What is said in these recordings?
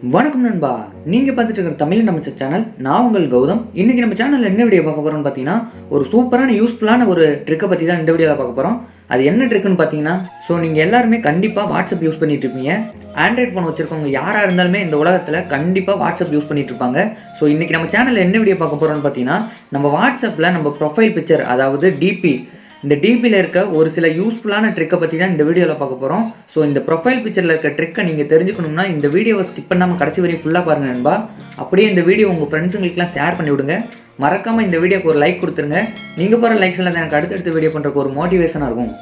வணக்கம் நண்பா, நீங்கள் பார்த்துட்டு இருக்கிற தமிழ் நம்ம சேனல். நான் உங்கள் கௌதம். இன்றைக்கி நம்ம சேனலில் என்ன வீடியோ பார்க்க போகிறோம்னு பார்த்தீங்கன்னா, ஒரு சூப்பரான யூஸ்ஃபுல்லான ஒரு ட்ரிக்கை பற்றி தான் இந்த வீடியோவில் பார்க்க போகிறோம். அது என்ன ட்ரிக்குன்னு பார்த்தீங்கன்னா, நீங்கள் எல்லாருமே கண்டிப்பாக வாட்ஸ்அப் யூஸ் பண்ணிட்டு இருப்பீங்க. ஆண்ட்ராய்ட் ஃபோன் வச்சுருக்கவங்க யாராக இருந்தாலுமே இந்த உலகத்தில் கண்டிப்பாக வாட்ஸ்அப் யூஸ் பண்ணிட்டு இருப்பாங்க. இன்றைக்கி நம்ம சேனலில் என்ன வீடியோ பார்க்க போகிறோம்னு பார்த்தீங்கன்னா, நம்ம வாட்ஸ்அப்பில் நம்ம ப்ரொஃபைல் பிக்சர், அதாவது டிபி, இந்த டிபியில் இருக்க ஒரு சில யூஸ்ஃபுல்லான ட்ரிக்கை பற்றி தான் இந்த வீடியோவில் பார்க்க போகிறோம். இந்த ப்ரொஃபைல் பிக்சரில் இருக்க ட்ரிக்கை நீங்கள் தெரிஞ்சுக்கணும்னா இந்த வீடியோவை ஸ்கிப் பண்ணாமல் கடைசி வரையும் ஃபுல்லாக பாருங்கள் நண்பா. அப்படியே இந்த வீடியோ உங்கள் ஃப்ரெண்ட்ஸுங்களுக்குலாம் ஷேர் பண்ணி விடுங்க. மறக்காமல் இந்த வீடியோக்கு ஒரு லைக் கொடுத்துருங்க. நீங்கள் போகிற லைக்ஸ் எல்லாம் எனக்கு அடுத்தடுத்த வீடியோ பண்ணுறதுக்கு ஒரு மோட்டிவேஷனாக இருக்கும்.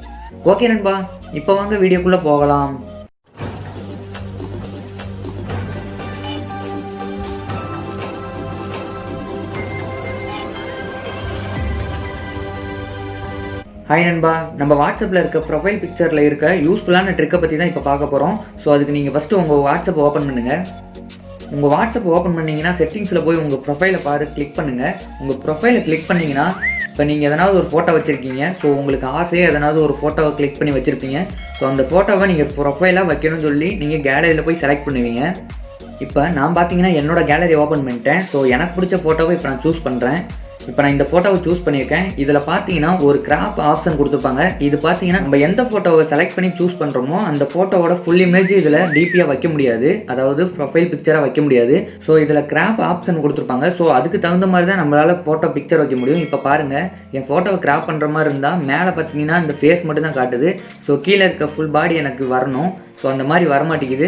ஓகே நண்பா, இப்போ வாங்க வீடியோக்குள்ளே போகலாம். ஹாய் நண்பா, நம்ம வாட்ஸ்அப்பில் இருக்க ப்ரொஃபைல் பிக்சரில் இருக்க யூஸ்ஃபுல்லான ட்ரிக்கை பற்றி தான் இப்போ பார்க்க போகிறோம். அதுக்கு நீங்கள் ஃபஸ்ட்டு உங்கள் வாட்ஸ்அப் ஓப்பன் பண்ணுங்கள். உங்கள் வாட்ஸ்அப் ஓப்பன் பண்ணிங்கன்னா செட்டிங்ஸில் போய் உங்கள் ப்ரொஃபைலை கிளிக் பண்ணுங்கள். உங்கள் ப்ரொஃபைலை கிளிக் பண்ணிங்கன்னா இப்போ நீங்கள் எதனாவது ஒரு ஃபோட்டோ வச்சுருக்கீங்க. உங்களுக்கு ஆசையாக எதனாவது ஒரு ஃபோட்டோவை கிளிக் பண்ணி வச்சுருப்பீங்க. அந்த ஃபோட்டோவை நீங்கள் ப்ரொஃபைலாக வைக்கணும்னு சொல்லி நீங்கள் கேலரியில் போய் செலக்ட் பண்ணுவீங்க. இப்போ நான் பார்த்தீங்கன்னா என்னோடய கேலரி ஓப்பன் பண்ணிட்டேன். எனக்கு பிடிச்ச ஃபோட்டோவை இப்போ நான் சூஸ் பண்ணுறேன். இப்போ நான் இந்த ஃபோட்டோவை சூஸ் பண்ணியிருக்கேன். இதில் பார்த்தீங்கன்னா ஒரு கிராப் ஆப்ஷன் கொடுத்துருப்பாங்க. இது பார்த்தீங்கன்னா நம்ம எந்த ஃபோட்டோவை செலக்ட் பண்ணி சூஸ் பண்ணுறோமோ அந்த ஃபோட்டோவோட ஃபுல் இமேஜ் இதில் டிபியாக வைக்க முடியாது, அதாவது ப்ரொஃபைல் பிக்சராக வைக்க முடியாது. இதில் கிராப் ஆப்ஷன் கொடுத்துருப்பாங்க. அதுக்கு தகுந்த மாதிரி தான் நம்மளால் ஃபோட்டோ பிக்சர் வைக்க முடியும். இப்போ பாருங்கள், என் ஃபோட்டோவை கிராப் பண்ணுற மாதிரி இருந்தால் மேலே பார்த்தீங்கன்னா இந்த ஃபேஸ் மட்டும் தான் காட்டுது. கீழே இருக்க ஃபுல் பாடி எனக்கு வரணும். அந்த மாதிரி வரமாட்டேங்குது.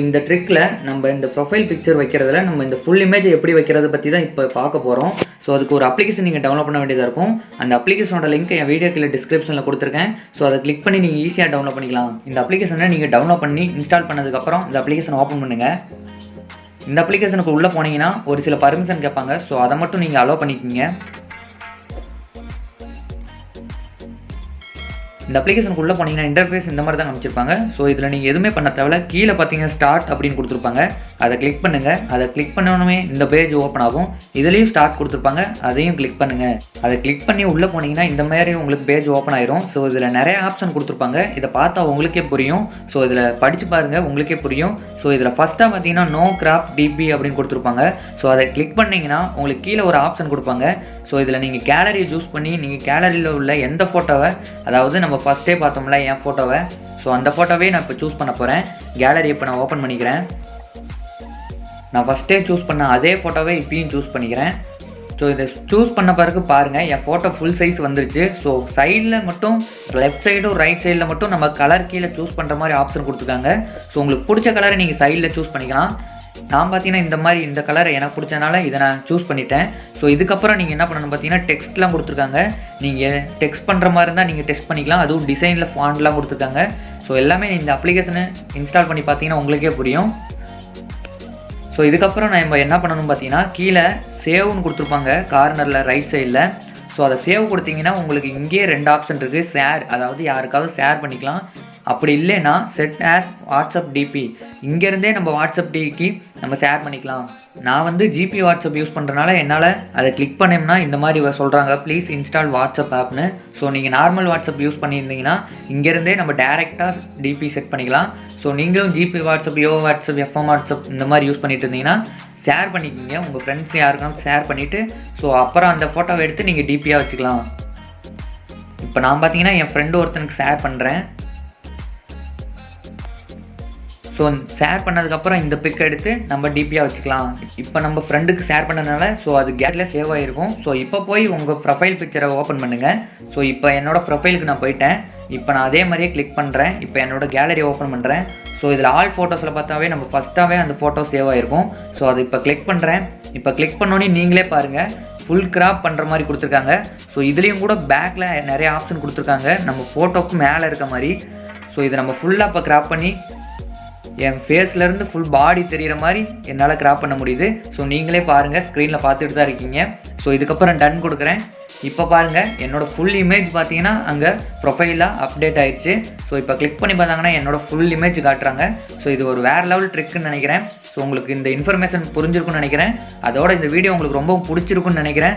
இந்த ட்ரிக்கில் நம்ம இந்த ப்ரொஃபைல் பிக்சர் வைக்கிறதுல நம்ம இந்த ஃபுல் இமேஜை எப்படி வைக்கிறத பற்றி தான் இப்போ பார்க்க போகிறோம். அதுக்கு ஒரு அப்ளிகேஷன் நீங்கள் டவுன்லோட் பண்ண வேண்டியதாக இருக்கும். அந்த அப்ளிகேஷனோட லிங்க் என் வீடியோ கீழே டிஸ்கிரிப்ஷனில் கொடுத்துருக்கேன். அதை கிளிக் பண்ணி நீங்கள் ஈஸியாக டவுன்லோட் பண்ணிக்கலாம். இந்த அப்ளிகேஷனை நீங்கள் டவுன்லோட் பண்ணி இன்ஸ்டால் பண்ணதுக்கப்புறம் இந்த அப்ளிகேஷனை ஓப்பன் பண்ணுங்கள். இந்த அப்ளிகேஷனுக்கு உள்ளே போனீங்கன்னா ஒரு சில பர்மிஷன் கேட்பாங்க. அதை மட்டும் நீங்கள் அலோவ் பண்ணிக்கிங்க. இந்த அப்ளிகேஷனுக்குள்ளே போனீங்கன்னா இன்டர்ஃபேஸ் இந்த மாதிரி தான் காமிச்சிருப்பாங்க. இதில் நீங்கள் எதுவுமே பண்ண தேவையில்ல. கீழே பார்த்தீங்கன்னா ஸ்டார்ட் அப்படின்னு கொடுத்துருப்பாங்க. அதை கிளிக் பண்ணுங்கள். அதை கிளிக் பண்ணணுமே இந்த பேஜ் ஓப்பன் ஆகும். இதுலேயும் ஸ்டார்ட் கொடுத்துருப்பாங்க, அதையும் கிளிக் பண்ணுங்கள். அதை கிளிக் பண்ணி உள்ளே போனீங்கன்னா இந்த மாதிரி உங்களுக்கு பேஜ் ஓப்பன் ஆயிரும். இதில் நிறைய ஆப்ஷன் கொடுத்துருப்பாங்க. இதை பார்த்தா உங்களுக்கே புரியும். இதில் படித்து பாருங்கள், உங்களுக்கே புரியும். இதில் ஃபஸ்ட்டாக பார்த்தீங்கன்னா நோ கிராப் டிபி அப்படின்னு கொடுத்துருப்பாங்க. அதை கிளிக் பண்ணிங்கன்னா உங்களுக்கு கீழே ஒரு ஆப்ஷன் கொடுப்பாங்க. இதில் நீங்கள் கேலரியை சூஸ் பண்ணி நீங்கள் கேலரியில் உள்ள எந்த ஃபோட்டோவை, அதாவது நம்ம ஃபஸ்ட்டே பார்த்தோம்ல என் ஃபோட்டோவை, அந்த ஃபோட்டோவே நான் இப்போ சூஸ் பண்ண போகிறேன். கேலரி இப்போ நான் ஓப்பன் பண்ணிக்கிறேன். நான் ஃபஸ்ட்டே சூஸ் பண்ண அதே ஃபோட்டோவை இப்பயும் சூஸ் பண்ணிக்கிறேன். இதை சூஸ் பண்ண பிறகு பாருங்கள், என் ஃபோட்டோ ஃபுல் சைஸ் வந்துருச்சு. சைடில் மட்டும் லெஃப்ட் சைடும் ரைட் சைடில் மட்டும் நம்ம கலர் கீழே சூஸ் பண்ணுற மாதிரி ஆப்ஷன் கொடுத்துருக்காங்க. உங்களுக்கு பிடிச்ச கலரை நீங்கள் சைடில் சூஸ் பண்ணிக்கலாம். நான் பார்த்தீங்கன்னா இந்த கலரை எனக்கு பிடிச்சனால இதை நான் சூஸ் பண்ணிட்டேன். இதுக்கப்புறம் நீங்கள் என்ன பண்ணணும் பார்த்தீங்கன்னா டெக்ஸ்ட்லாம் கொடுத்துருக்காங்க. நீங்கள் டெக்ஸ்ட் பண்ணுற மாதிரி இருந்தால் நீங்கள் டெக்ஸ்ட் பண்ணிக்கலாம். அதுவும் டிசைனில் ஃபாண்ட்லாம் கொடுத்துருக்காங்க. எல்லாமே இந்த அப்ளிகேஷனை இன்ஸ்டால் பண்ணி பார்த்தீங்கன்னா உங்களுக்கே புரியும். இதுக்கப்புறம் நம்ம என்ன பண்ணணும் பார்த்தீங்கன்னா கீழே சேவ்னு கொடுத்துருப்பாங்க கார்னரில் ரைட் சைடில். அதை சேவ் கொடுத்தீங்கன்னா உங்களுக்கு இங்கேயே 2 ஆப்ஷன் இருக்குது. ஷேர், அதாவது யாருக்காவது ஷேர் பண்ணிக்கலாம். அப்படி இல்லைன்னா செட் ஆஸ் வாட்ஸ்அப் டிபி, இங்கேருந்தே நம்ம வாட்ஸ்அப் டிபிக்கு நம்ம ஷேர் பண்ணிக்கலாம். நான் ஜிபி வாட்ஸ்அப் யூஸ் பண்ணுறனால என்னால் அதை கிளிக் பண்ணோம்னா இந்த மாதிரி சொல்கிறாங்க, ப்ளீஸ் இன்ஸ்டால் வாட்ஸ்அப் ஆப்னு. நீங்கள் நார்மல் வாட்ஸ்அப் யூஸ் பண்ணியிருந்தீங்கன்னா இங்கேருந்தே நம்ம டேரெக்டாக டிபி செட் பண்ணிக்கலாம். நீங்களும் ஜிபி வாட்ஸ்அப், யோ வாட்ஸ்அப், எஃப்எம் வாட்ஸ்அப் இந்த மாதிரி யூஸ் பண்ணிட்டு இருந்தீங்கன்னா ஷேர் பண்ணிக்கிங்க. உங்கள் ஃப்ரெண்ட்ஸ் யாருக்காவது ஷேர் பண்ணிவிட்டு அப்புறம் அந்த ஃபோட்டோவை எடுத்து நீங்கள் டிபியாக வச்சுக்கலாம். இப்போ நான் பார்த்தீங்கன்னா என் ஃப்ரெண்டு ஒருத்தனுக்கு ஷேர் பண்ணுறேன். ஷேர் பண்ணதுக்கப்புறம் இந்த பிக் எடுத்து நம்ம டிபியாக வச்சுக்கலாம். இப்போ நம்ம ஃப்ரெண்டுக்கு ஷேர் பண்ணனால அது கேலரியில் சேவ் ஆகிருக்கும். இப்போ போய் உங்கள் ப்ரொஃபைல் பிக்சரை ஓப்பன் பண்ணுங்கள். இப்போ என்னோடய ப்ரொஃபைலுக்கு நான் போயிட்டேன். இப்போ நான் அதே மாதிரியே கிளிக் பண்ணுறேன். இப்போ என்னோடய கேலரி ஓப்பன் பண்ணுறேன். இதில் ஆல் ஃபோட்டோஸில் பார்த்தாவே நம்ம ஃபஸ்ட்டாகவே அந்த ஃபோட்டோ சேவ் ஆகிருக்கும். அதை இப்போ கிளிக் பண்ணுறேன். இப்போ கிளிக் பண்ணோன்னே நீங்களே பாருங்கள், ஃபுல் கிராப் பண்ணுற மாதிரி கொடுத்துருக்காங்க. இதுலேயும் கூட பேக்கில் நிறைய ஆப்ஷன் கொடுத்துருக்காங்க நம்ம ஃபோட்டோக்கு மேலே இருக்க மாதிரி. இதை நம்ம ஃபுல்லாக இப்போ கிராப் பண்ணி என் ஃபேஸ்லேருந்து ஃபுல் பாடி தெரிகிற மாதிரி என்னால் கிராப் பண்ண முடியுது. நீங்களே பாருங்கள், ஸ்க்ரீனில் பார்த்துட்டு தான் இருக்கீங்க. இதுக்கப்புறம் டன் கொடுக்குறேன். இப்போ பாருங்கள், என்னோடய ஃபுல் இமேஜ் பார்த்தீங்கன்னா அங்கே ப்ரொஃபைலாக அப்டேட் ஆகிடுச்சு. இப்போ கிளிக் பண்ணி பார்த்தாங்கன்னா என்னோடய ஃபுல் இமேஜ் காட்டுறாங்க. இது ஒரு வேறு லெவல் ட்ரிக்குன்னு நினைக்கிறேன். உங்களுக்கு இந்த இன்ஃபர்மேஷன் புரிஞ்சிருக்குன்னு நினைக்கிறேன். அதோட இந்த வீடியோ உங்களுக்கு ரொம்ப பிடிச்சிருக்குன்னு நினைக்கிறேன்.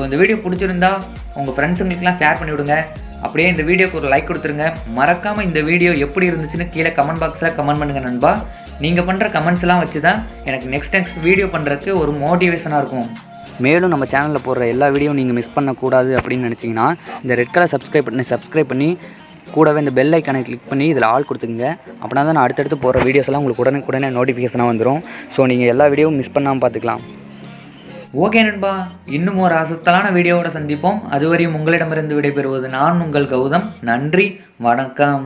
இந்த வீடியோ பிடிச்சிருந்தா உங்கள் ஃப்ரெண்ட்ஸுங்களுக்குலாம் ஷேர் பண்ணிவிடுங்க. அப்படியே இந்த வீடியோக்கு ஒரு லைக் கொடுத்துருங்க. மறக்காமல் இந்த வீடியோ எப்படி இருந்துச்சுன்னு கீழே கமெண்ட் பாக்ஸில் கமெண்ட் பண்ணுங்கள் நண்பா. நீங்கள் பண்ணுற கமெண்ட்ஸ்லாம் வச்சு தான் எனக்கு நெக்ஸ்ட் வீடியோ பண்ணுறதுக்கு ஒரு மோட்டிவேஷனாக இருக்கும். மேலும் நம்ம சேனலில் போடுற எல்லா வீடியோவும் நீங்கள் மிஸ் பண்ணக்கூடாது அப்படின்னு நினச்சிங்கன்னா இந்த ரெட் கலர் சப்ஸ்கிரைப் பண்ணி கூடவே இந்த பெல் ஐக்கானை கிளிக் பண்ணி இதில் ஆல் கொடுத்துக்குங்க. அப்படின்னா தான் நான் அடுத்தடுத்து போகிற வீடியோஸ்லாம் உங்களுக்கு உடனே நோட்டிஃபிகேஷனாக வந்துடும். ஸோ நீங்கள் எல்லா வீடியோவும் மிஸ் பண்ணாமல் பார்த்துக்கலாம். ஓகே நண்பா, இன்னும் ஒரு அசத்தலான வீடியோவோட சந்திப்போம். அதுவரையும் உங்களிடமிருந்து விடைபெறுவது நான் உங்கள் கௌதம். நன்றி, வணக்கம்.